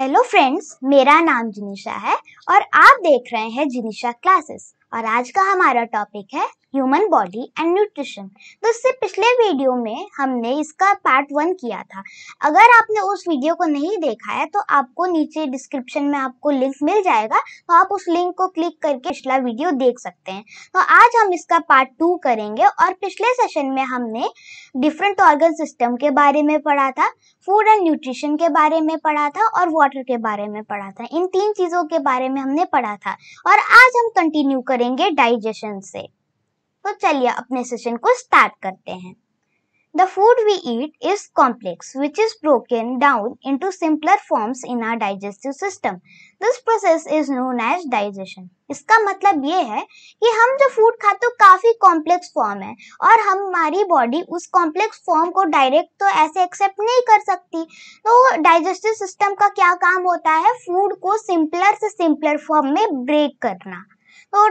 Hello friends, मेरा नाम जिनिशा है और आप देख रहे हैं जिनिशा क्लासेस। और आज का हमारा टॉपिक है ह्यूमन बॉडी एंड न्यूट्रिशन। तो इससे पिछले वीडियो में हमने इसका पार्ट 1 किया था। अगर आपने उस वीडियो को नहीं देखा है तो आपको नीचे डिस्क्रिप्शन में आपको लिंक मिल जाएगा, तो आप उस लिंक को क्लिक करके पिछला वीडियो देख सकते हैं। तो आज हम इसका पार्ट 2 करेंगे और पिछले सेशन में हमने डिफरेंट ऑर्गन सिस्टम के बारे में पढ़ा था, फूड एंड न्यूट्रिशन के बारे में पढ़ा था और वाटर के बारे में पढ़ा था। इन 3 चीजों के बारे में हमने पढ़ा था और आज हम कंटिन्यू करेंगे डाइजेशन से। तो चलिए अपने सेशन को स्टार्ट करते हैं। The food we eat is complex, which is broken down into simpler forms in our digestive system. This process is known as digestion. इसका मतलब ये है कि हम जो फूड खाते हैं काफी कॉम्प्लेक्स फॉर्म है और हमारी बॉडी उस कॉम्प्लेक्स फॉर्म को डायरेक्ट तो ऐसे एक्सेप्ट नहीं कर सकती। तो डाइजेस्टिव सिस्टम का क्या काम होता है? फूड को सिंपलर से सिंपलर फॉर्म में ब्रेक करना। तो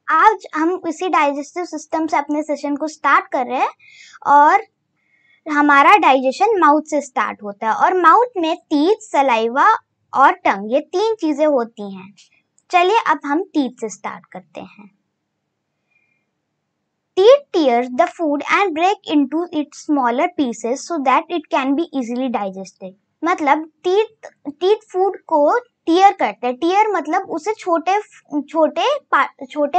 आज हम इसी डाइजेस्टिव सिस्टम से अपने सेशन को स्टार्ट कर रहे हैं और हमारा डाइजेशन माउथ से स्टार्ट होता है और माउथ में टीथ, सलाइवा और टंग, ये 3 चीजें होती हैं। चलिए अब हम टीथ से स्टार्ट करते हैं। Teeth tears the food and break into its smaller pieces so that it can be easily digested. मतलब टीथ फूड को टीयर करते हैं। टीयर मतलब उसे छोटे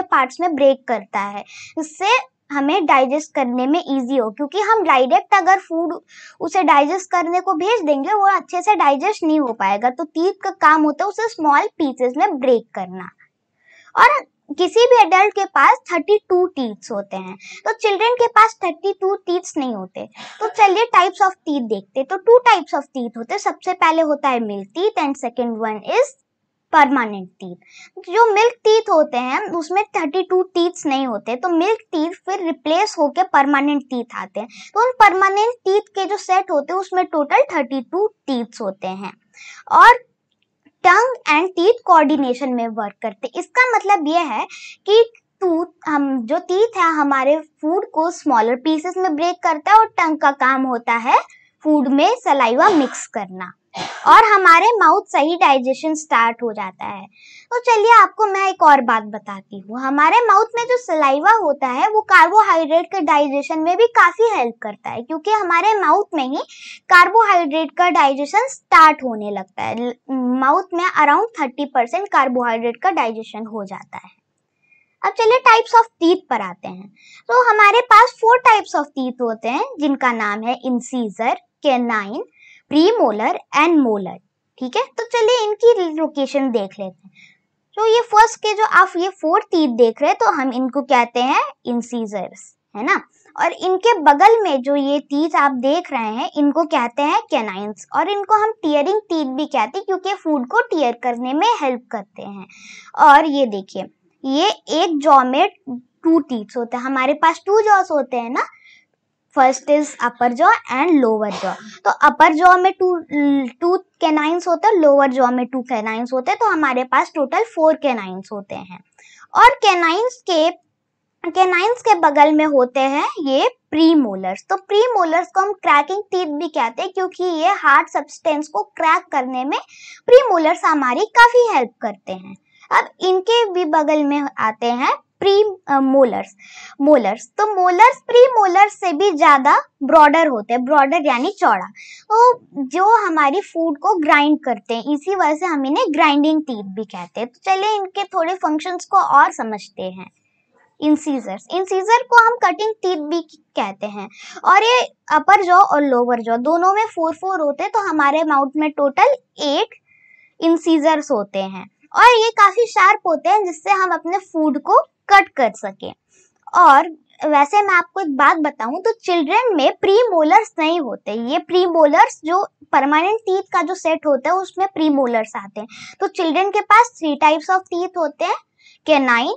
पार्ट्स में ब्रेक करता है, इससे हमें डाइजेस्ट करने में इजी हो, क्योंकि हम डायरेक्ट अगर फूड उसे डाइजेस्ट करने को भेज देंगे वो अच्छे से डाइजेस्ट नहीं हो पाएगा। तो टीथ का काम होता है उसे स्मॉल पीसेस में ब्रेक करना। और किसी भी एडल्ट के पास 32 टीथ्स होते हैं, तो चिल्ड्रन के पास 32 टीथ्स नहीं होते। तो चलिए टाइप्स ऑफ टीथ देखते हैं। तो 2 टाइप्स ऑफ टीथ होते हैं। सबसे पहले होता है milk teeth and second one is permanent teeth. जो मिल्क टीथ होते हैं उसमें 32 टीथ्स नहीं होते, तो मिल्क टीथ फिर रिप्लेस होके परमानेंट टीथ आते हैं। तो उन परमानेंट टीथ के जो सेट होते हैं उसमें टोटल 32 टीथ्स होते हैं और टंग एंड टीथ कोऑर्डिनेशन में वर्क करते हैं। इसका मतलब यह है कि जो टीथ है हमारे फूड को स्मॉलर पीसेस में ब्रेक करता है और टंग का काम होता है फूड में सलाइवा मिक्स करना और हमारे माउथ से ही डाइजेशन स्टार्ट हो जाता है। तो चलिए आपको मैं एक और बात बताती हूँ। हमारे माउथ में जो सलाइवा होता है वो कार्बोहाइड्रेट के डाइजेशन में भी काफी हेल्प करता है, क्योंकि हमारे माउथ में ही कार्बोहाइड्रेट का डाइजेशन स्टार्ट होने लगता है। माउथ में अराउंड 30% कार्बोहाइड्रेट का डाइजेशन हो जाता है। अब चलिए टाइप्स ऑफ टीथ पर आते हैं। तो हमारे पास 4 टाइप्स ऑफ टीथ होते हैं, जिनका नाम है incisor, canine, premolar and molar. ठीक है, तो चलिए इनकी लोकेशन देख लेते हैं। तो ये फर्स्ट के जो आप ये 4 टीथ देख रहे हैं तो हम इनको कहते हैं इंसीजर्स, है ना। और इनके बगल में जो ये टीथ आप देख रहे हैं इनको कहते हैं कैनाइन्स और इनको हम टीयरिंग टीथ भी कहते हैं, क्योंकि फूड को टीयर करने में हेल्प करते हैं। और ये देखिए, ये एक जॉ में 2 टीथ होते हैं। हमारे पास 2 जॉस होते हैं ना, first is upper jaw and lower jaw. तो अपर जॉ में 2 कैनाइन्स होते हैं, लोअर जॉ में 2 कैनाइन्स होते हैं, तो हमारे पास टोटल 4 कैनाइन्स होते हैं। और कैनाइन्स के बगल में होते हैं ये प्रीमोलर्स। तो प्रीमोलर्स को हम क्रैकिंग टीथ भी कहते हैं, क्योंकि ये हार्ड सब्सटेंस को क्रैक करने में प्रीमोलर्स हमारी काफी हेल्प करते हैं। अब इनके भी बगल में आते हैं मोलर्स। तो मोलर्स प्रीमोलर्स से भी ज्यादा ब्रॉडर होते हैं, ब्रॉडर यानी चौड़ा, तो जो हमारी फूड को ग्राइंड करते हैं, इसी वजह से हम इन्हें ग्राइंडिंग टीथ भी कहते हैं। तो चलिए इनके थोड़े फंक्शंस को और समझते हैं। इंसीजर को हम कटिंग टीथ भी कहते हैं और ये अपर जॉ और लोअर जॉ दोनों में 4 होते हैं, तो हमारे माउथ में टोटल 8 इंसीजर्स होते हैं और ये काफी शार्प होते हैं, जिससे हम अपने फूड को कट कर सके। और वैसे मैं आपको एक बात बताऊं तो चिल्ड्रन में प्रीमोलर्स नहीं होते। ये प्रीमोलर्स जो परमानेंट टीथ का जो सेट होता है उसमें प्रीमोलर्स आते हैं। तो चिल्ड्रन के पास 3 टाइप्स ऑफ टीथ होते हैं, कैनाइन,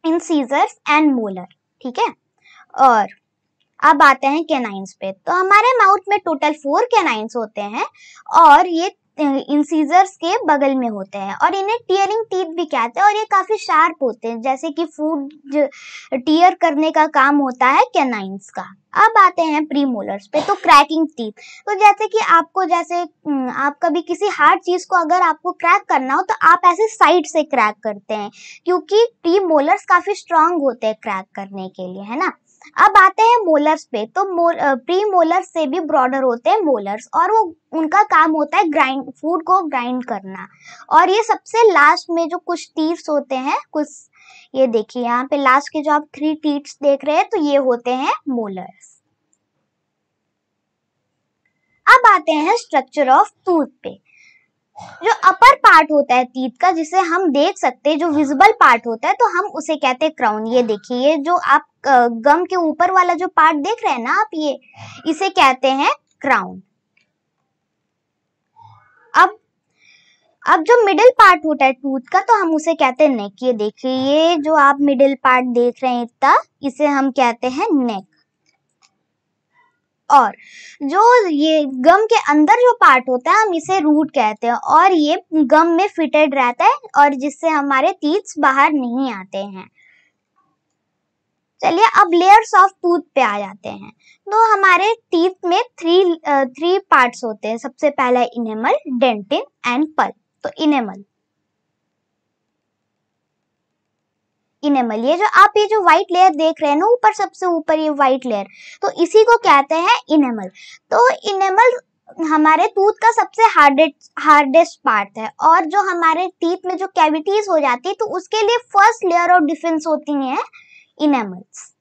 इंसीजर्स एंड मोलर। ठीक है, और अब आते हैं कैनाइन्स पे। तो हमारे माउथ में टोटल 4 कैनाइन्स होते हैं और ये इंसीजर्स के बगल में होते हैं और इन्हें टीयरिंग टीथ भी कहते हैं और ये काफी शार्प होते हैं, जैसे कि फूड टीयर करने का काम होता है कैनाइंस का। अब आते हैं प्रीमोलर्स पे। तो क्रैकिंग टीथ, तो जैसे कि आप कभी किसी हार्ड चीज को अगर आपको क्रैक करना हो तो आप ऐसे साइड से क्रैक करते हैं, क्योंकि प्रीमोलर्स काफी स्ट्रांग होते हैं क्रैक करने के लिए, है ना। अब आते हैं मोलर्स पे। तो प्री मोलर्स से भी ब्रॉडर होते हैं मोलर्स और वो उनका काम होता है ग्राइंड, फूड को ग्राइंड करना। और ये सबसे लास्ट में जो कुछ टीथ्स होते हैं, कुछ ये देखिए यहाँ पे लास्ट के जो आप 3 टीथ्स देख रहे हैं, तो ये होते हैं मोलर्स। अब आते हैं स्ट्रक्चर ऑफ टूथ पे। जो अपर पार्ट होता है टीथ का, जिसे हम देख सकते हैं, जो विजिबल पार्ट होता है, तो हम उसे कहते हैं क्राउन। ये देखिए, ये जो आप गम के ऊपर वाला जो पार्ट देख रहे हैं ना आप, ये इसे कहते हैं क्राउन। अब जो मिडिल पार्ट होता है टूथ का, तो हम उसे कहते हैं नेक। ये देखिए, ये जो आप मिडिल पार्ट देख रहे हैं इतना, इसे हम कहते हैं नेक। और जो ये गम के अंदर जो पार्ट होता है, हम इसे रूट कहते हैं और ये गम में फिटेड रहता है और जिससे हमारे टीथ बाहर नहीं आते हैं। चलिए अब लेयर्स ऑफ टूथ पे आ जाते हैं। तो हमारे टीथ में थ्री पार्ट्स होते हैं। सबसे पहला इनेमल, डेंटिन एंड पल्प। तो इनेमल, ये जो व्हाइट लेयर देख रहे हैं ना ऊपर, सबसे ऊपर ये व्हाइट लेयर, तो इसी को कहते हैं इनेमल। तो इनेमल हमारे टूथ का सबसे हार्डेस्ट पार्ट है और जो हमारे टीथ में जो कैविटीज हो जाती है, तो उसके लिए फर्स्ट लेयर ऑफ डिफेंस होती है इनेमल्स।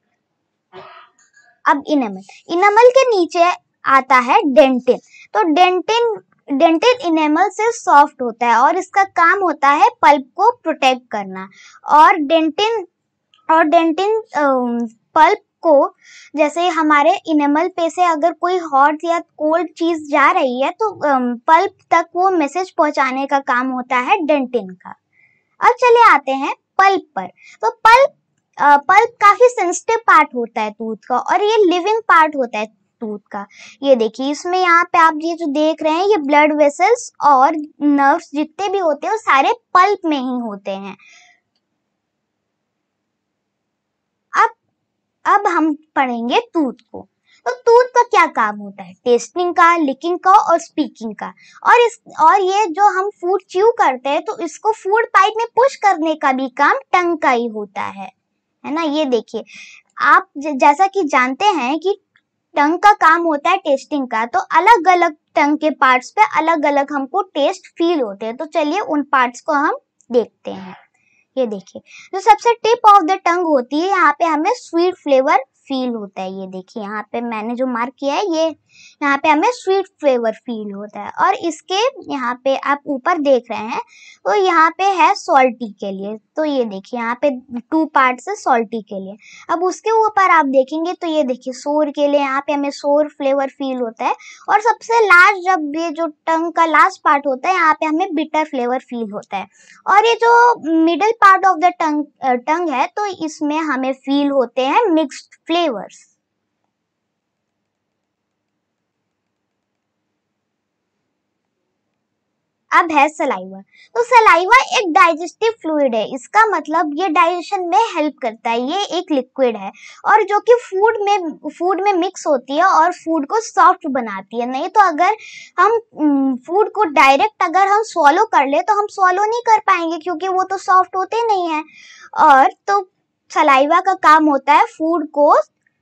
अब इनेमल के नीचे आता है डेंटिन। तो डेंटिन इनेमल से सॉफ्ट होता है और इसका काम होता है पल्प को प्रोटेक्ट करना। और डेंटिन पल्प को, जैसे हमारे इनेमल पे से अगर कोई हॉट या कोल्ड चीज जा रही है, तो पल्प तक वो मैसेज पहुंचाने का काम होता है डेंटिन का। अब चले आते हैं पल्प पर। तो पल्प काफी सेंसिटिव पार्ट होता है टूथ का और ये लिविंग पार्ट होता है टूथ का। ये देखिए, इसमें यहाँ पे आप ये जो देख रहे हैं, ये ब्लड वेसल्स और नर्व्स जितने भी होते हैं वो सारे पल्प में ही होते हैं। अब हम पढ़ेंगे टूथ को। तो टूथ का क्या काम होता है? टेस्टिंग का, लिकिंग का और स्पीकिंग का। और ये जो हम फूड च्यू करते हैं, तो इसको फूड पाइप में पुश करने का भी काम टंग का ही होता है ना। ये देखिए, आप जैसा कि जानते हैं कि टंग का काम होता है टेस्टिंग का, तो अलग अलग टंग के पार्ट्स पे अलग अलग हमको टेस्ट फील होते हैं। तो चलिए उन पार्ट्स को हम देखते हैं। ये देखिए, जो सबसे टिप ऑफ द टंग होती है, यहाँ पे हमें स्वीट फ्लेवर फील होता है। ये देखिए, यहाँ पे मैंने जो मार्क किया है, ये यहाँ पे हमें स्वीट फ्लेवर फील होता है। और इसके यहाँ पे आप ऊपर देख रहे हैं, तो यहाँ पे है सॉल्टी के लिए। तो ये देखिए, यहाँ पे 2 पार्ट्स है सॉल्टी के लिए। अब उसके ऊपर आप देखेंगे तो ये देखिए सोर के लिए, यहाँ पे हमें सोर फ्लेवर फील होता है। और सबसे लास्ट, जब ये जो टंग का लास्ट पार्ट होता है, यहाँ पे हमें बिटर फ्लेवर फील होता है। और ये जो middle part of the tongue है, तो इसमें हमें फील होते हैं मिक्स्ड फ्लेवर्स। अब है सलाइवा। तो सलाइवा एक डाइजेस्टिव फ्लूइड है। इसका मतलब ये डाइजेशन में हेल्प करता है। ये एक लिक्विड है और जो कि फूड में मिक्स होती है और फूड को सॉफ्ट बनाती है। नहीं तो अगर हम फूड को डायरेक्ट अगर हम स्वॉलो कर ले, तो हम स्वॉलो नहीं कर पाएंगे, क्योंकि वो तो सॉफ्ट होते नहीं है। और तो सलाइवा का काम होता है फूड को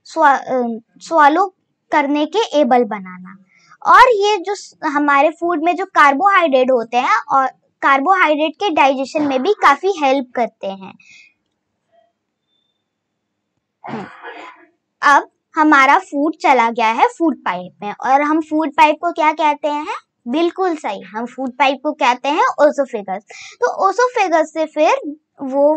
स्वॉलो करने के एबल बनाना। और ये जो हमारे फूड में जो कार्बोहाइड्रेट होते हैं, और कार्बोहाइड्रेट के डाइजेशन में भी काफी हेल्प करते हैं। अब हमारा फूड चला गया है फूड पाइप में, और हम फूड पाइप को क्या कहते हैं? बिल्कुल सही, हम फूड पाइप को कहते हैं ओसोफेगस। तो ओसोफेगस से फिर वो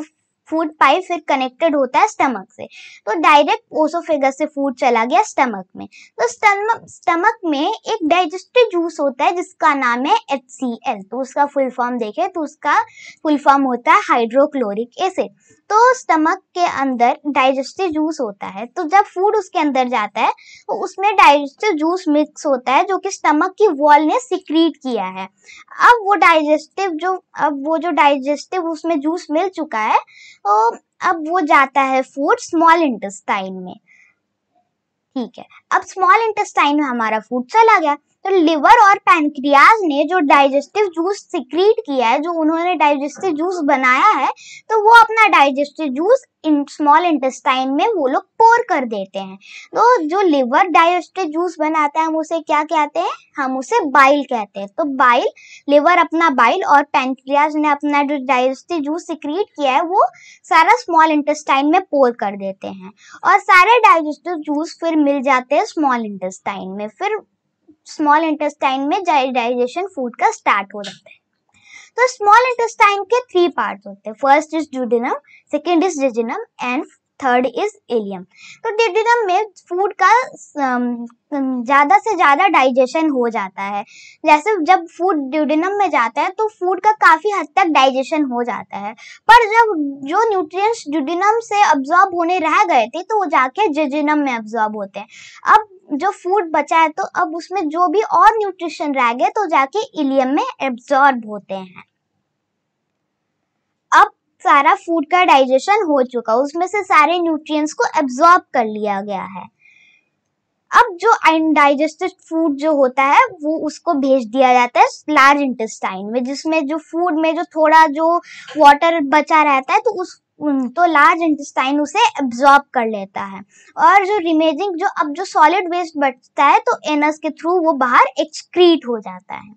फूड पाइप फिर कनेक्टेड होता है स्टमक से, तो डायरेक्ट ओसोफेगस से फूड चला गया स्टमक में। तो स्टमक में एक डाइजेस्टिव जूस होता है जिसका नाम है HCl। तो उसका फुल फॉर्म देखें तो उसका फुल फॉर्म होता है हाइड्रोक्लोरिक एसिड। तो स्टमक के अंदर डाइजेस्टिव जूस होता है, तो जब फूड उसके अंदर जाता है तो उसमें डाइजेस्टिव जूस मिक्स होता है जो कि स्टमक की वॉल ने सिक्रीट किया है। अब वो जो डाइजेस्टिव उसमें जूस मिल चुका है, तो अब वो जाता है फूड स्मॉल इंटेस्टाइन में। ठीक है, अब स्मॉल इंटेस्टाइन में हमारा फूड चला गया, तो लिवर और पैनक्रियाज ने जो डाइजेस्टिव जूस सिक्रीट किया है, जो उन्होंने डाइजेस्टिव जूस बनाया है, तो वो अपना डाइजेस्टिव जूस स्मॉल इंटेस्टाइन में वो लोग पोर कर देते हैं। तो जो लिवर डाइजेस्टिव जूस बनाता है हम उसे क्या कहते हैं? हम उसे बाइल कहते हैं। तो बाइल, लिवर अपना बाइल और पैनक्रियाज ने अपना जो डाइजेस्टिव जूस सिक्रीट किया है वो सारा स्मॉल इंटेस्टाइन में पोर कर देते हैं, और सारे डाइजेस्टिव जूस फिर मिल जाते हैं स्मॉल इंटेस्टाइन में। फिर स्मॉल इंटेस्टाइन में डाइजेशन फूड का स्टार्ट हो जाता है। तो स्मॉल इंटेस्टाइन के 3 पार्ट्स होते हैं। First is duodenum, second is jejunum and third is ilium. तो ड्यूडेनम में फूड का ज्यादा से ज्यादा डाइजेशन हो जाता है। जैसे जब फूड ड्यूडेनम में जाता है तो फूड का काफी हद तक डाइजेशन हो जाता है, पर जब जो न्यूट्रिएंट्स ड्यूडेनम से अब्सॉर्ब होने रह गए थे तो वो जाके जेजुनम में अब्सॉर्ब होते हैं। अब जो फूड बचा है तो अब उसमें जो भी और न्यूट्रिशन रह गए तो जाके इलियम में एब्सॉर्ब होते हैं। अब सारा फूड का डाइजेशन हो चुका, उसमें से सारे न्यूट्रिएंट्स को एब्सॉर्ब कर लिया गया है। अब जो अनडाइजेस्टेड फूड जो होता है वो उसको भेज दिया जाता है लार्ज इंटेस्टाइन में, जिसमें जो फूड में जो थोड़ा जो वाटर बचा रहता है तो लार्ज इंटेस्टाइन उसे एब्सॉर्ब कर लेता है, और जो रिमेनिंग जो सॉलिड वेस्ट बचता है तो एनस के थ्रू वो बाहर एक्सक्रीट हो जाता है।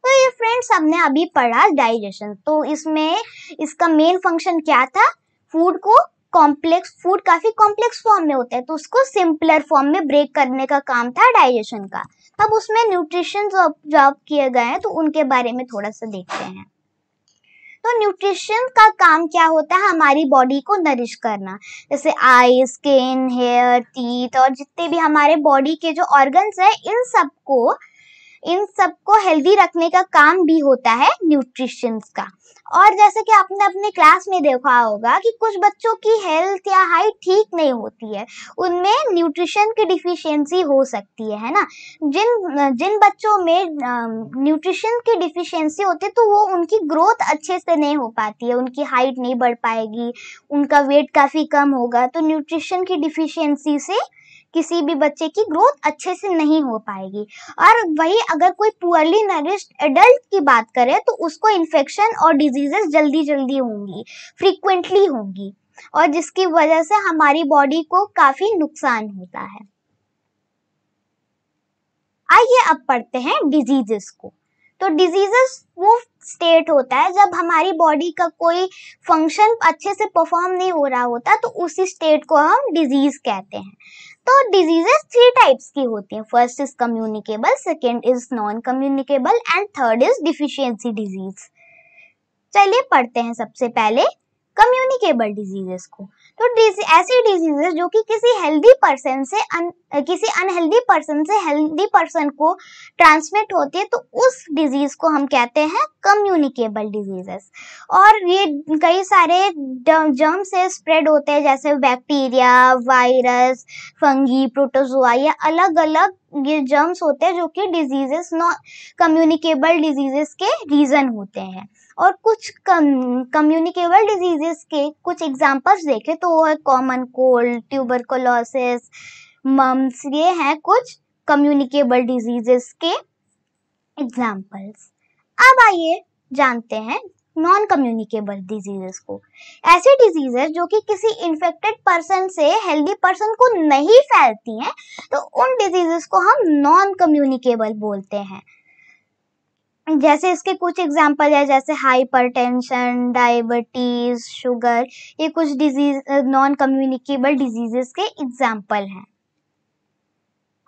तो ये फ्रेंड्स हमने अभी पढ़ा डाइजेशन। तो इसमें इसका मेन फंक्शन क्या था? फूड काफी कॉम्प्लेक्स फॉर्म में होता है तो उसको सिंपलर फॉर्म में ब्रेक करने का काम था डाइजेशन का। अब उसमें न्यूट्रिशन ऑब्जर्व किए गए हैं तो उनके बारे में थोड़ा सा देखते हैं। तो न्यूट्रिशन का काम क्या होता है? हमारी बॉडी को नरिश करना, जैसे आई, स्किन, हेयर, टीथ और जितने भी हमारे बॉडी के जो ऑर्गन्स है इन सबको हेल्दी रखने का काम भी होता है न्यूट्रिशन का। और जैसे कि आपने अपने क्लास में देखा होगा कि कुछ बच्चों की हेल्थ या हाइट ठीक नहीं होती है, उनमें न्यूट्रिशन की डिफिशियंसी हो सकती है ना। जिन बच्चों में न्यूट्रिशन की डिफिशियंसी होती है तो वो उनकी ग्रोथ अच्छे से नहीं हो पाती है, उनकी हाइट नहीं बढ़ पाएगी, उनका वेट काफी कम होगा। तो न्यूट्रिशन की डिफिशियंसी से किसी भी बच्चे की ग्रोथ अच्छे से नहीं हो पाएगी। और वही अगर कोई पुअरली नरिश्ड एडल्ट की बात करें तो उसको इन्फेक्शन और डिजीजेस जल्दी होंगी, फ्रीक्वेंटली होंगी, और जिसकी वजह से हमारी बॉडी को काफी नुकसान होता है। आइए अब पढ़ते हैं डिजीजेस को। तो डिजीजेस वो स्टेट होता है जब हमारी बॉडी का कोई फंक्शन अच्छे से परफॉर्म नहीं हो रहा होता, तो उसी स्टेट को हम डिजीज कहते हैं। तो डिजीजेस 3 टाइप्स की होती हैं। First is communicable, second is non communicable and third is deficiency disease. चलिए पढ़ते हैं सबसे पहले कम्युनिकेबल डिजीजेस को। तो ऐसी डिजीजेस जो कि किसी अनहेल्दी पर्सन से हेल्दी पर्सन को ट्रांसमिट होती है, तो उस डिजीज को हम कहते हैं कम्युनिकेबल डिजीजेस। और ये कई सारे जर्म से स्प्रेड होते हैं, जैसे बैक्टीरिया, वायरस, फंगी, प्रोटोजोआ, या अलग अलग ये जर्म्स होते हैं जो कि डिजीजेस कम्युनिकेबल डिजीजेस के रीजन होते हैं। और कुछ कम्युनिकेबल डिजीजेस के कुछ एग्जांपल्स देखें तो वो है कॉमन कोल्ड, ट्यूबरकुलोसिस, मम्स, ये हैं कुछ कम्युनिकेबल डिजीजेस के एग्जांपल्स। अब आइए जानते हैं नॉन कम्युनिकेबल डिजीजेस को। ऐसी डिजीजेस जो कि किसी इन्फेक्टेड पर्सन से हेल्दी पर्सन को नहीं फैलती हैं, तो उन डिजीजेस को हम नॉन कम्युनिकेबल बोलते हैं। जैसे इसके कुछ एग्जांपल है, जैसे हाइपरटेंशन, डायबिटीज, शुगर, ये कुछ डिजीज नॉन कम्युनिकेबल डिजीजेस के एग्जांपल हैं।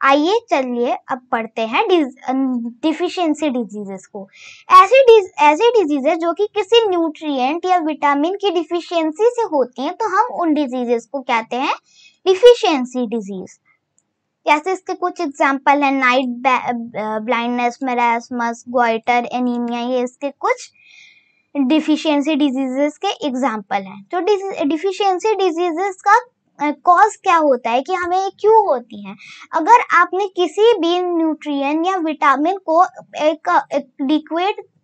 आइए चलिए अब पढ़ते हैं डिफिशियंसी डिजीजेस को। ऐसी डिजीजेस जो कि किसी न्यूट्रिएंट या विटामिन की डिफिशियंसी से होती हैं, तो हम उन डिजीजेस को कहते हैं डिफिशियंसी डिजीज। जैसे इसके कुछ एग्जांपल है, night blindness, marasmus, goitre, anaemia, ये इसके कुछ डिफिशियंसी डिजीजेस के एग्जांपल हैं। तो डिफिशियंसी डिजीजेस का कॉज क्या होता है कि हमें ये क्यों होती हैं? अगर आपने किसी भी न्यूट्रिएंट या विटामिन को एक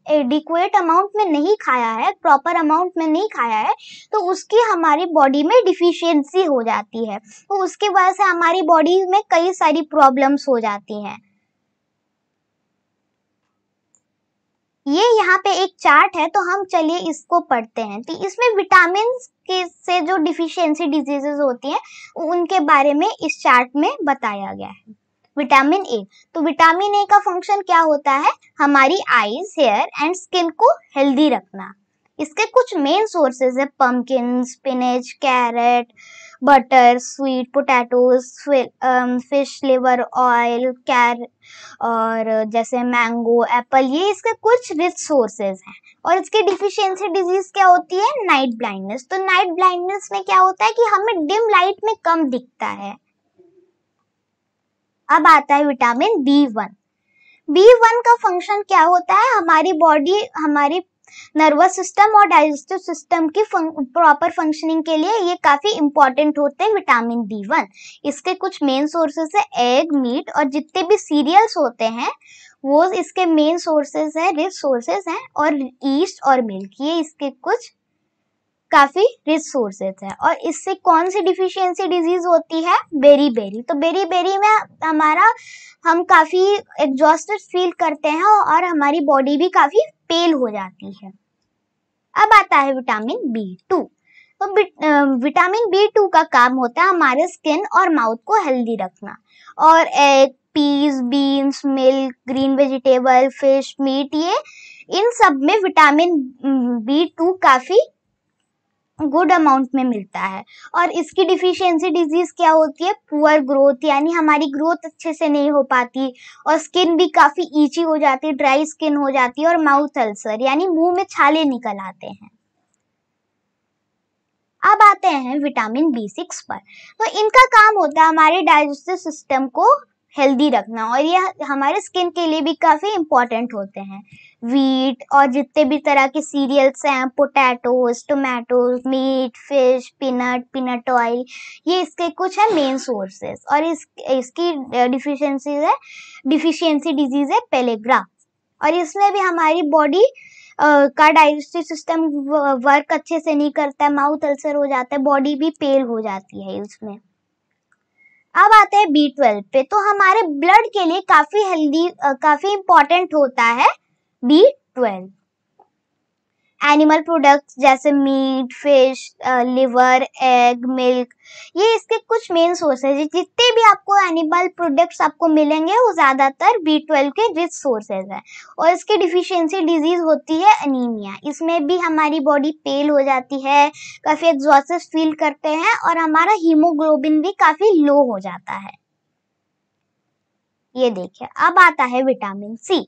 एडिक्वेट अमाउंट में नहीं खाया है, प्रॉपर अमाउंट में नहीं खाया है, तो उसकी हमारी बॉडी में डिफिशियंसी हो जाती है। तो उसकी वजह से हमारी बॉडी में कई सारी प्रॉब्लम्स हो जाती हैं। ये यहाँ पे एक चार्ट है, तो हम चलिए इसको पढ़ते हैं। तो इसमें विटामिन के से जो डिफिशियंसी डिजीजेस होती हैं उनके बारे में इस चार्ट में बताया गया है। विटामिन ए, तो विटामिन ए का फंक्शन क्या होता है? हमारी आईज, हेयर एंड स्किन को हेल्दी रखना। इसके कुछ मेन सोर्सेज है, pumpkin, spinach, carrot, butter, sweet potatoes, fish liver oil, और जैसे मैंगो, एप्पल, ये इसके कुछ रिच सोर्सेज हैं। और इसकी डिफिशियंसी डिजीज क्या होती है? Night blindness. तो नाइट ब्लाइंडनेस में क्या होता है कि हमें डिम लाइट में कम दिखता है। अब आता है विटामिन B1। B1 का फंक्शन क्या होता है? हमारी बॉडी, हमारी नर्वस सिस्टम और डाइजेस्टिव सिस्टम की प्रॉपर फंक्शनिंग के लिए ये काफी इंपॉर्टेंट होते हैं विटामिन B1। इसके कुछ मेन सोर्सेस है, एग, मीट और जितने भी सीरियल्स होते हैं वो इसके मेन सोर्सेस है, रिच सोर्सेस हैं। और ईस्ट और मिल्क, ये इसके कुछ काफी रिच सोर्सेस है। और इससे कौन सी डिफिशियंसी डिजीज होती है? बेरी तो बेरी में हम काफी एग्जॉस्टेड फील करते हैं और हमारी बॉडी भी काफी पेल हो जाती है। अब आता है विटामिन B2। तो विटामिन B2 का काम होता है हमारे स्किन और माउथ को हेल्दी रखना। और egg, peas, beans, milk, green vegetable, fish, meat, ये इन सब में विटामिन B2 काफी गुड अमाउंट में मिलता है। और इसकी डिफिशियंसी डिजीज क्या होती है? पुअर ग्रोथ, यानी हमारी ग्रोथ अच्छे से नहीं हो पाती और स्किन भी काफी ईची हो जाती है, ड्राई स्किन हो जाती है। और माउथ अल्सर, यानी मुंह में छाले निकल आते हैं। अब आते हैं विटामिन B6 पर। तो इनका काम होता है हमारे डाइजेस्टिव सिस्टम को हेल्दी रखना और ये हमारे स्किन के लिए भी काफी इंपॉर्टेंट होते हैं। वीट और जितने भी तरह के सीरियल्स हैं, potatoes, tomatoes, meat, fish, peanut oil, ये इसके कुछ है मेन सोर्सेस। और इसकी डिफिशियंसी डिजीज है पेलेग्रा। और इसमें भी हमारी बॉडी का डाइजेस्टिव सिस्टम वर्क अच्छे से नहीं करता है, माउथ अल्सर हो जाता है, बॉडी भी पेल हो जाती है इसमें। अब आते हैं B12 पे। तो हमारे ब्लड के लिए काफी हेल्दी, काफी इंपॉर्टेंट होता है B12। एनिमल प्रोडक्ट्स जैसे meat, fish, liver, egg, milk, ये इसके कुछ मेन सोर्सेज है। जितने भी आपको एनिमल प्रोडक्ट्स आपको मिलेंगे वो ज्यादातर B12 के रिच सोर्सेज है। और इसकी डिफिशियंसी डिजीज होती है एनीमिया। इसमें भी हमारी बॉडी पेल हो जाती है, काफी एग्जॉस्टेड फील करते हैं और हमारा हीमोग्लोबिन भी काफी लो हो जाता है। ये देखिए, अब आता है विटामिन C।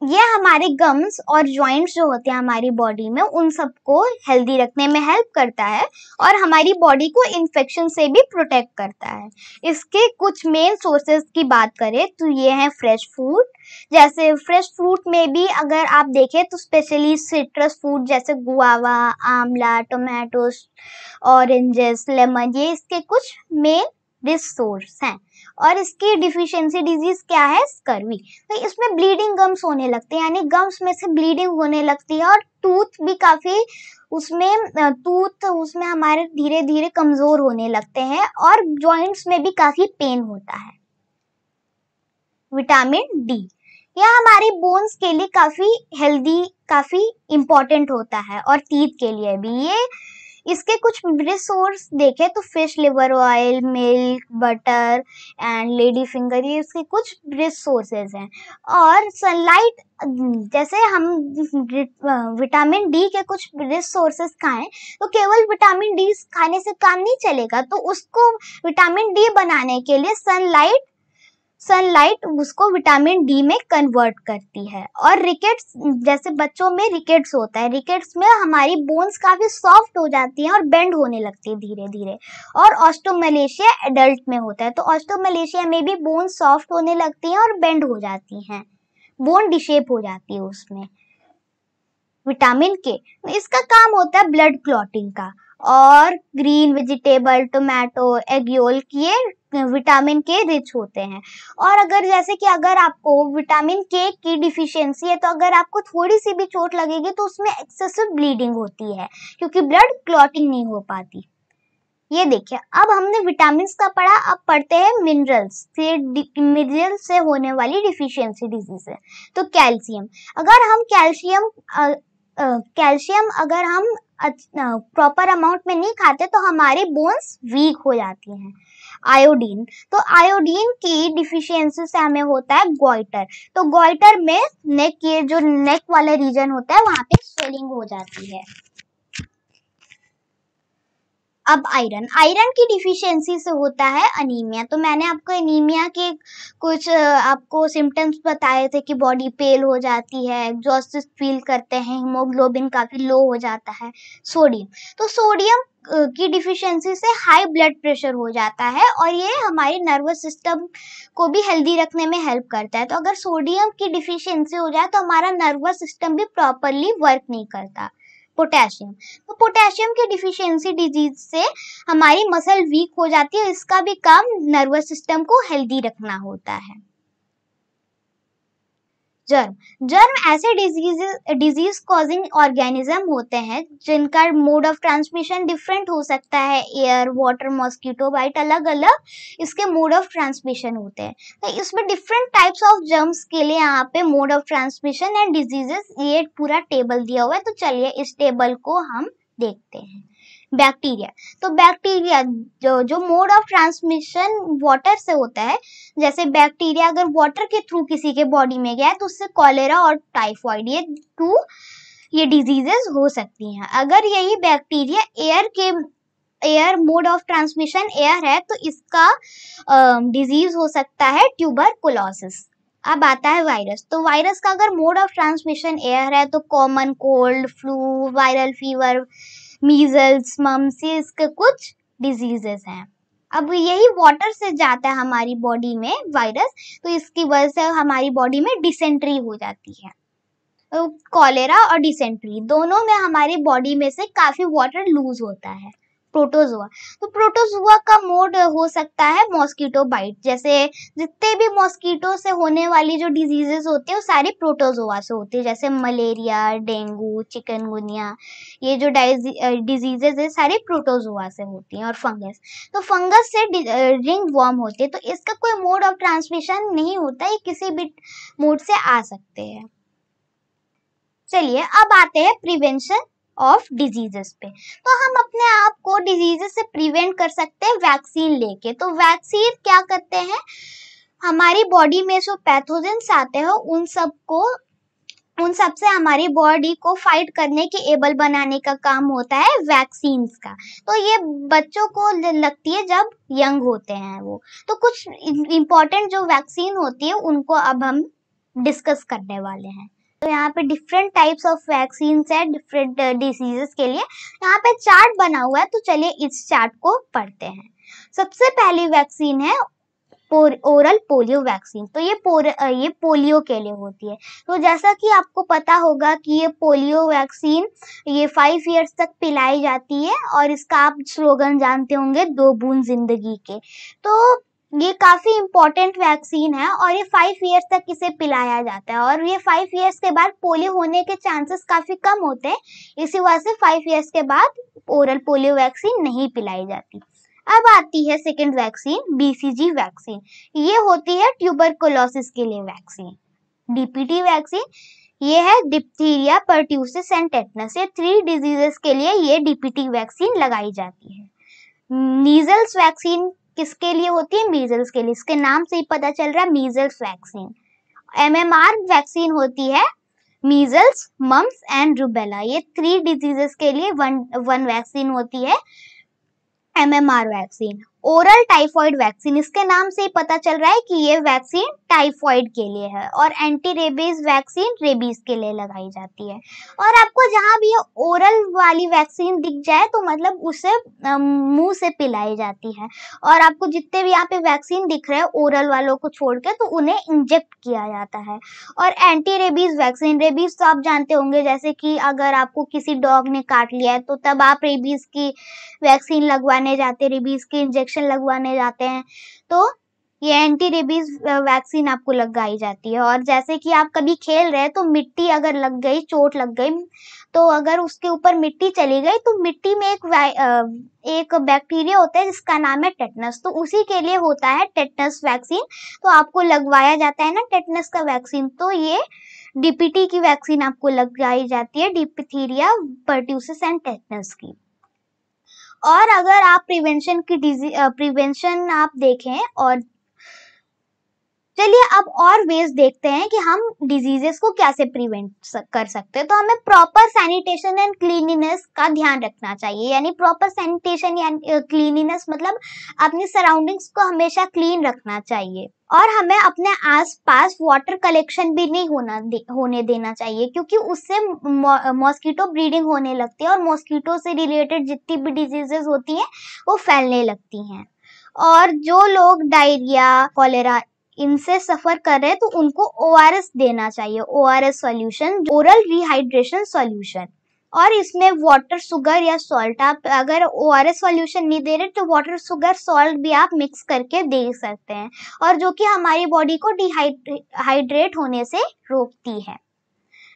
ये हमारे गम्स और जॉइंट्स जो होते हैं हमारी बॉडी में, उन सबको हेल्दी रखने में हेल्प करता है और हमारी बॉडी को इन्फेक्शन से भी प्रोटेक्ट करता है। इसके कुछ मेन सोर्सेज की बात करें तो ये हैं फ्रेश फ्रूट। जैसे फ्रेश फ्रूट में भी अगर आप देखें तो स्पेशली सिट्रस फ्रूट जैसे गुआवा, आंवला, टोमेटो, ऑरेंजेस, लेमन, ये इसके कुछ मेन रिच सोर्स हैं। और इसकी डिफिशियंसी डिजीज क्या है? स्कर्वी। तो इसमें ब्लीडिंग गम्स होने लगते हैं, यानी गम्स में से ब्लीडिंग होने लगती है और टूथ भी काफी उसमें हमारे धीरे धीरे कमजोर होने लगते हैं और जॉइंट्स में भी काफी पेन होता है। विटामिन D, यह हमारी बोन्स के लिए काफी हेल्दी, काफी इंपॉर्टेंट होता है और टीथ के लिए भी। इसके कुछ रिसोर्स देखें तो fish liver oil, milk, butter and lady finger, ये इसके कुछ रिसोर्सेज हैं। और सनलाइट, जैसे हम विटामिन डी के कुछ रिसोर्सेज खाएं तो केवल विटामिन डी खाने से काम नहीं चलेगा, तो उसको विटामिन डी बनाने के लिए सनलाइट उसको विटामिन डी में कन्वर्ट करती है। और रिकेट्स, जैसे बच्चों में रिकेट्स होता है, रिकेट्स में हमारी बोन्स काफी सॉफ्ट हो जाती हैं और बेंड होने लगती है धीरे धीरे। और ऑस्टोमलेशिया एडल्ट में होता है, तो ऑस्टोमलेशिया में भी बोन्स सॉफ्ट होने लगती हैं और बेंड हो जाती हैं, बोन डिशेप हो जाती है उसमें। विटामिन के, इसका काम होता है ब्लड क्लॉटिंग का। और ग्रीन वेजिटेबल, टोमेटो, एग ये विटामिन के रिच होते हैं। और अगर जैसे कि अगर आपको विटामिन के की डिफिशियंसी है, तो अगर आपको थोड़ी सी भी चोट लगेगी तो उसमें एक्सेसिव ब्लीडिंग होती है क्योंकि ब्लड क्लॉटिंग नहीं हो पाती। ये देखिए, अब हमने विटामिन का पढ़ा, अब पढ़ते हैं मिनरल्स से होने वाली डिफिशियंसी डिजीज है। तो कैल्शियम, अगर हम कैल्शियम अगर हम प्रॉपर अमाउंट में नहीं खाते तो हमारी बोन्स वीक हो जाती हैं। आयोडीन, तो आयोडीन की डिफिशियंसी से हमें होता है गॉइटर। तो गॉइटर में नेक, ये जो नेक वाला रीजन होता है वहां पे स्वेलिंग हो जाती है। अब आयरन की डिफिशियंसी से होता है अनीमिया। तो मैंने आपको एनीमिया के कुछ आपको सिम्टम्स बताए थे कि बॉडी पेल हो जाती है, एग्जॉस्टेड फील करते हैं, हीमोग्लोबिन काफी लो हो जाता है। सोडियम, तो सोडियम की डिफिशियंसी से हाई ब्लड प्रेशर हो जाता है और ये हमारे नर्वस सिस्टम को भी हेल्दी रखने में हेल्प करता है। तो अगर सोडियम की डिफिशियंसी हो जाए तो हमारा नर्वस सिस्टम भी प्रॉपरली वर्क नहीं करता। पोटेशियम, तो पोटेशियम की डिफिशियंसी डिजीज से हमारी मसल वीक हो जाती है, इसका भी काम नर्वस सिस्टम को हेल्दी रखना होता है। जर्म ऐसे डिजीज कॉजिंग ऑर्गेनिज्म होते हैं जिनका मोड ऑफ ट्रांसमिशन डिफरेंट हो सकता है। एयर, वाटर, मॉस्किटो बाइट, अलग अलग इसके मोड ऑफ ट्रांसमिशन होते हैं। तो इसमें डिफरेंट टाइप्स ऑफ जर्म्स के लिए यहाँ पे mode of transmission and diseases, ये पूरा टेबल दिया हुआ है। तो चलिए इस टेबल को हम देखते हैं। बैक्टीरिया, तो बैक्टीरिया जो मोड ऑफ ट्रांसमिशन वाटर से होता है, जैसे बैक्टीरिया अगर वाटर के थ्रू किसी के बॉडी में गया है तो उससे कॉलेरा और टाइफाइड, ये डिजीजेस हो सकती हैं। अगर यही bacteria air mode of transmission air है तो इसका डिजीज हो सकता है ट्यूबरकुलोसिस। अब आता है वायरस, तो वायरस का अगर मोड ऑफ ट्रांसमिशन एयर है तो common cold, flu, viral fever, measles, mumps, इसके कुछ डिजीजेस हैं। अब यही वाटर से जाता है हमारी बॉडी में वायरस, तो इसकी वजह से हमारी बॉडी में डिसेंट्री हो जाती है। तो कॉलेरा और डिसेंट्री दोनों में हमारी बॉडी में से काफी वाटर लूज होता है। प्रोटोजोआ, तो प्रोटोजोआ का मोड हो सकता है मॉस्किटो बाइट, जैसे जितने भी मॉस्किटो से होने वाली जो डिजीजेस होती है वो सारी प्रोटोजोआ से होती है, जैसे मलेरिया, डेंगू, चिकनगुनिया, ये जो डिजीजेस है सारी प्रोटोजोआ से होती हैं। और फंगस, तो फंगस से रिंग वॉर्म होती है, तो इसका कोई मोड ऑफ ट्रांसमिशन नहीं होता, ये किसी भी मोड से आ सकते हैं। चलिए अब आते हैं प्रिवेंशन ऑफ डिजीजेस पे। तो हम अपने आप को डिजीजेस से प्रिवेंट कर सकते हैं वैक्सीन लेके। तो वैक्सीन क्या करते हैं, हमारी बॉडी में जो पैथोजेंस आते हैं उन सब से हमारी बॉडी को फाइट करने के एबल बनाने का काम होता है वैक्सीन्स का। तो ये बच्चों को लगती है जब यंग होते हैं वो। तो कुछ इम्पोर्टेंट जो वैक्सीन होती है उनको अब हम डिस्कस करने वाले हैं। तो यहाँ पे डिफरेंट टाइप्स ऑफ वैक्सीन्स है डिफरेंट डिसीजेस के लिए। यहाँ पे चार्ट बना हुआ है, तो चलिए इस चार्ट को पढ़ते हैं। सबसे पहली वैक्सीन है ओरल पोलियो वैक्सीन। तो ये पोलियो के लिए होती है। तो जैसा कि आपको पता होगा कि ये पोलियो वैक्सीन ये 5 इयर्स तक पिलाई जाती है और इसका आप स्लोगन जानते होंगे, 2 बूंद जिंदगी के। तो ये काफी इम्पोर्टेंट वैक्सीन है और ये 5 इयर्स तक इसे पिलाया जाता है और ये 5 इयर्स के बाद पोलियो होने के चांसेस काफी कम होते हैं, इसी वजह से 5 इयर्स के बाद ओरल पोलियो वैक्सीन नहीं पिलाई जाती। अब आती है सेकेंड वैक्सीन, BCG वैक्सीन। ये होती है ट्यूबरकुलोसिस के लिए वैक्सीन। DPT वैक्सीन ये है डिप्थीरिया, पर्ट्यूसिस एंड टेटनस। ये 3 डिजीजेस के लिए ये डीपीटी वैक्सीन लगाई जाती है। मीजल्स वैक्सीन किसके लिए होती है? मीजल्स के लिए। इसके नाम से ही पता चल रहा है, मीजल्स वैक्सीन। MMR वैक्सीन होती है मीजल्स, मम्स एंड रूबेला। ये 3 डिजीजेस के लिए वन वैक्सीन होती है MMR vaccine. Oral typhoid vaccine, इसके नाम से ही पता चल रहा है कि ये वैक्सीन टाइफॉइड के लिए है। और एंटी रेबीज वैक्सीन रेबीज के लिए लगाई जाती है। और आपको जहां भी ये ओरल वाली वैक्सीन दिख जाए तो मतलब उसे मुंह से पिलाई जाती है। और आपको जितने भी यहाँ पे वैक्सीन दिख रहे हैं ओरल वालों को छोड़ के, तो उन्हें इंजेक्ट किया जाता है। और एंटी रेबीज वैक्सीन, रेबीज तो आप जानते होंगे, जैसे कि अगर आपको किसी डॉग ने काट लिया है तो तब आप रेबीज की वैक्सीन लगवाने जाते हैं, रेबीज के इंजेक्शन लगवाने जाते हैं, तो ये एंटी रेबीज वैक्सीन आपको लगाई जाती है। और जैसे कि आप कभी खेल रहे हैं तो मिट्टी अगर लग गई, चोट लग गई, तो अगर उसके ऊपर मिट्टी चली गई तो मिट्टी में एक बैक्टीरिया होता है जिसका नाम है टेटनस, तो उसी के लिए होता है टेटनस वैक्सीन। तो आपको लगवाया जाता है ना टेटनस का वैक्सीन, तो ये डीपीटी की वैक्सीन आपको लगाई जाती है, डिप्थीरिया, पर्ट्यूसिस एंड टेटनस की। और अगर आप प्रिवेंशन आप देखें, और चलिए अब और वेज देखते हैं कि हम डिजीजेस को कैसे प्रिवेंट कर सकते हैं। तो हमें प्रॉपर सैनिटेशन एंड क्लीनिनेस का ध्यान रखना चाहिए। यानी प्रॉपर सैनिटेशन या क्लीनिनेस मतलब अपनी सराउंडिंग्स को हमेशा क्लीन रखना चाहिए। और हमें अपने आसपास वाटर कलेक्शन भी नहीं होने देना चाहिए, क्योंकि उससे मॉस्किटो ब्रीडिंग होने लगती है और मॉस्किटो से रिलेटेड जितनी भी डिजीजेस होती हैं वो फैलने लगती हैं। और जो लोग डायरिया, कॉलेरा इनसे सफर कर रहे हैं तो उनको ORS देना चाहिए, ORS solution, oral rehydration solution. और इसमें वाटर, शुगर या सॉल्ट, आप अगर ORS सॉल्यूशन नहीं दे रहे तो वाटर, शुगर, सॉल्ट भी आप मिक्स करके दे सकते हैं, और जो कि हमारी बॉडी को डिहाइड्रेट होने से रोकती है।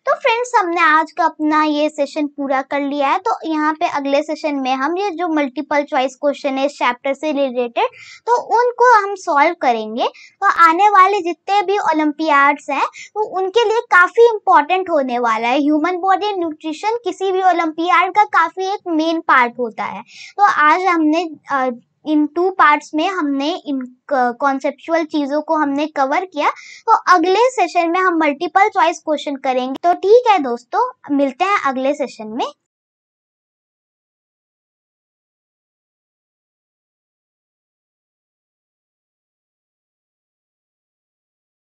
तो फ्रेंड्स, हमने आज का अपना ये सेशन पूरा कर लिया है। तो यहाँ पे अगले सेशन में हम ये जो मल्टीपल चॉइस क्वेश्चन है इस चैप्टर से रिलेटेड, तो उनको हम सॉल्व करेंगे। तो आने वाले जितने भी ओलंपियाड्स हैं तो उनके लिए काफी इंपॉर्टेंट होने वाला है। ह्यूमन बॉडी न्यूट्रिशन किसी भी ओलंपियाड का काफी एक मेन पार्ट होता है। तो आज हमने इन 2 पार्ट्स में हमने इन कॉन्सेप्चुअल चीजों को हमने कवर किया। तो अगले सेशन में हम मल्टीपल चॉइस क्वेश्चन करेंगे। तो ठीक है दोस्तों, मिलते हैं अगले सेशन में।